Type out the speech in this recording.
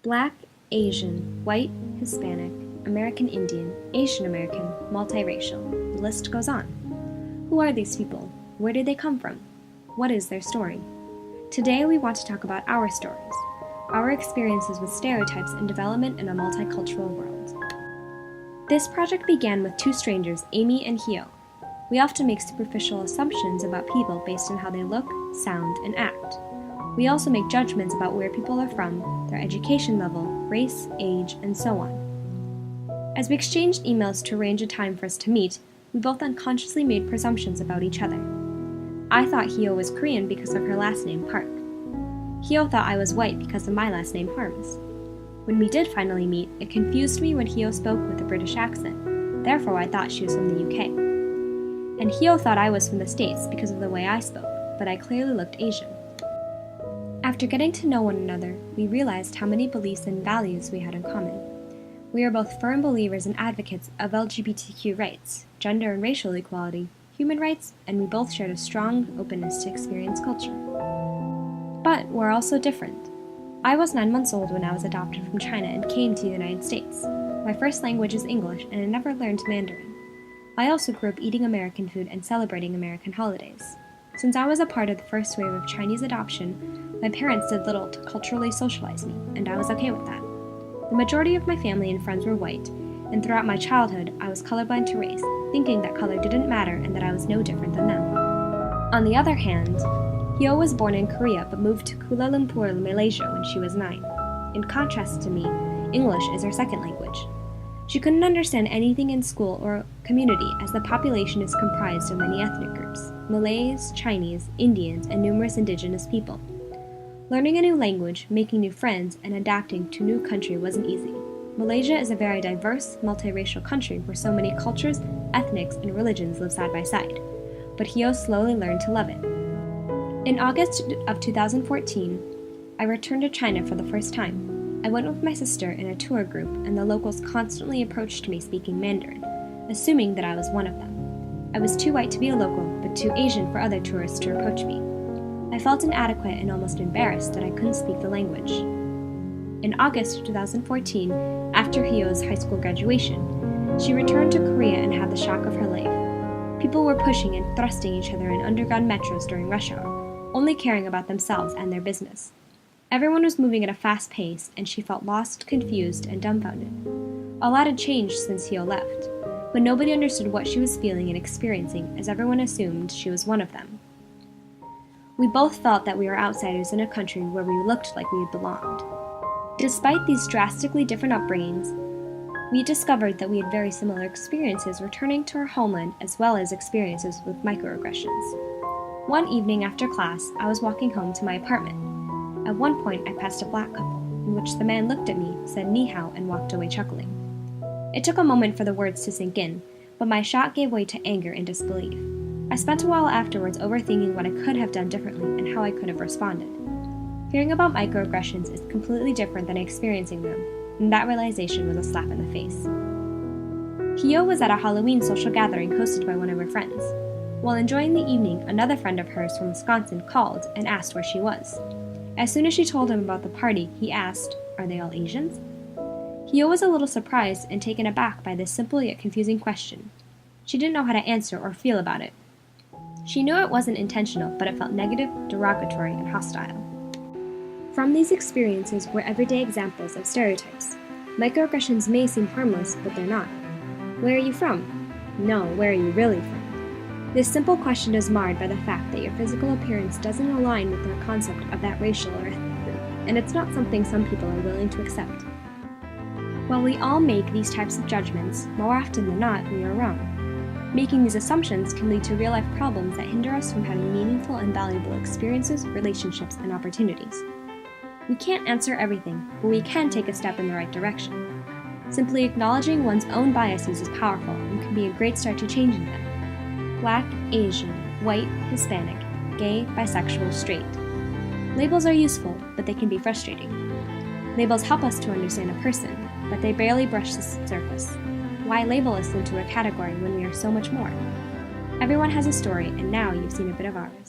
Black, Asian, white, Hispanic, American Indian, Asian American, multiracial. The list goes on. Who are these people? Where did they come from? What is their story? Today we want to talk about our stories, our experiences with stereotypes and development in a multicultural world. This project began with two strangers, Amy and Hio. We often make superficial assumptions about people based on how they look, sound, and act. We also make judgments about where people are from, their education level, race, age, and so on. As we exchanged emails to arrange a time for us to meet, we both unconsciously made presumptions about each other. I thought Hio was Korean because of her last name, Park. Hio thought I was white because of my last name, Harms. When we did finally meet, it confused me when Hio spoke with a British accent. Therefore, I thought she was from the UK. And Hio thought I was from the States because of the way I spoke, but I clearly looked Asian. After getting to know one another, we realized how many beliefs and values we had in common. We are both firm believers and advocates of LGBTQ rights, gender and racial equality, human rights, and we both shared a strong openness to experience culture. But we're also different. I was 9 months old when I was adopted from China and came to the United States. My first language is English, and I never learned Mandarin. I also grew up eating American food and celebrating American holidays. Since I was a part of the first wave of Chinese adoption, my parents did little to culturally socialize me, and I was okay with that. The majority of my family and friends were white, and throughout my childhood, I was colorblind to race, thinking that color didn't matter and that I was no different than them. On the other hand, Hio was born in Korea but moved to Kuala Lumpur, Malaysia when she was 9. In contrast to me, English is her second language. She couldn't understand anything in school or community as the population is comprised of many ethnic groups, Malays, Chinese, Indians, and numerous indigenous people. Learning a new language, making new friends, and adapting to a new country wasn't easy. Malaysia is a very diverse, multiracial country where so many cultures, ethnics, and religions live side by side, but Hio slowly learned to love it. In August of 2014, I returned to China for the first time. I went with my sister in a tour group, and the locals constantly approached me speaking Mandarin, assuming that I was one of them. I was too white to be a local, but too Asian for other tourists to approach me. I felt inadequate and almost embarrassed that I couldn't speak the language. In August 2014, after Hio's high school graduation, she returned to Korea and had the shock of her life. People were pushing and thrusting each other in underground metros during rush hour, only caring about themselves and their business. Everyone was moving at a fast pace, and she felt lost, confused, and dumbfounded. A lot had changed since Hio left, but nobody understood what she was feeling and experiencing, as everyone assumed she was one of them. We both felt that we were outsiders in a country where we looked like we belonged. Despite these drastically different upbringings, we discovered that we had very similar experiences returning to our homeland as well as experiences with microaggressions. One evening after class, I was walking home to my apartment. At one point, I passed a black couple, in which the man looked at me, said ni hao, and walked away chuckling. It took a moment for the words to sink in, but my shock gave way to anger and disbelief. I spent a while afterwards overthinking what I could have done differently and how I could have responded. Hearing about microaggressions is completely different than experiencing them, and that realization was a slap in the face. Hio was at a Halloween social gathering hosted by one of her friends. While enjoying the evening, another friend of hers from Wisconsin called and asked where she was. As soon as she told him about the party, he asked, "Are they all Asians?" Hio was a little surprised and taken aback by this simple yet confusing question. She didn't know how to answer or feel about it. She knew it wasn't intentional, but it felt negative, derogatory, and hostile. From these experiences were everyday examples of stereotypes. Microaggressions may seem harmless, but they're not. Where are you from? No, where are you really from? This simple question is marred by the fact that your physical appearance doesn't align with their concept of that racial or ethnic group, and it's not something some people are willing to accept. While we all make these types of judgments, more often than not, we are wrong. Making these assumptions can lead to real-life problems that hinder us from having meaningful and valuable experiences, relationships, and opportunities. We can't answer everything, but we can take a step in the right direction. Simply acknowledging one's own biases is powerful and can be a great start to changing them. Black, Asian, white, Hispanic, gay, bisexual, straight. Labels are useful, but they can be frustrating. Labels help us to understand a person, but they barely brush the surface. Why label us into a category when we are so much more? Everyone has a story, and now you've seen a bit of ours.